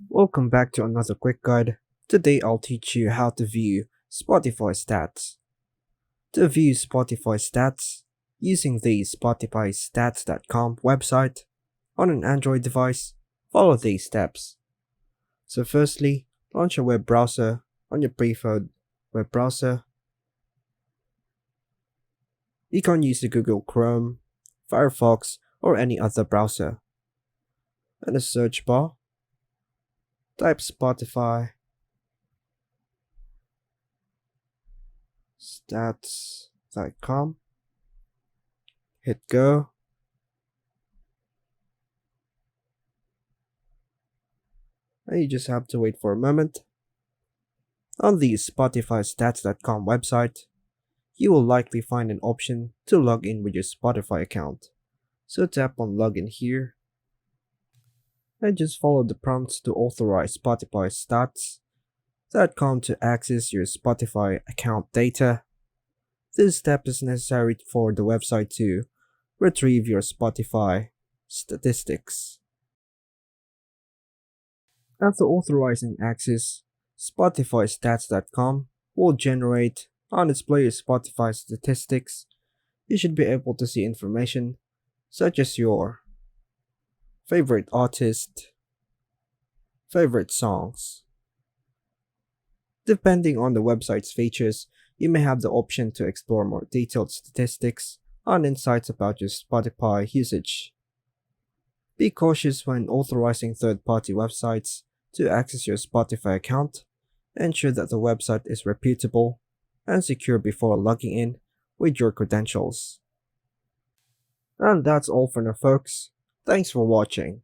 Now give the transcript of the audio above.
Welcome back to another quick guide. Today I'll teach you how to view Spotify stats. To view Spotify stats, using the spotifystats.com website on an Android device, follow these steps. So firstly, launch a web browser on your preferred web browser. You can use the Google Chrome, Firefox, or any other browser. In the search bar, type Spotify stats.com, hit go, and you just have to wait for a moment. On the spotifystats.com website, you will likely find an option to log in with your Spotify account. So tap on login here, and just follow the prompts to authorize Spotify stats.com to access your Spotify account data. This step is necessary for the website to retrieve your Spotify statistics. After authorizing access, SpotifyStats.com will generate and display your Spotify statistics. You should be able to see information such as your favorite artist, favorite songs. Depending on the website's features, you may have the option to explore more detailed statistics and insights about your Spotify usage. Be cautious when authorizing third-party websites to access your Spotify account. Ensure that the website is reputable and secure before logging in with your credentials. And that's all for now, folks. Thanks for watching.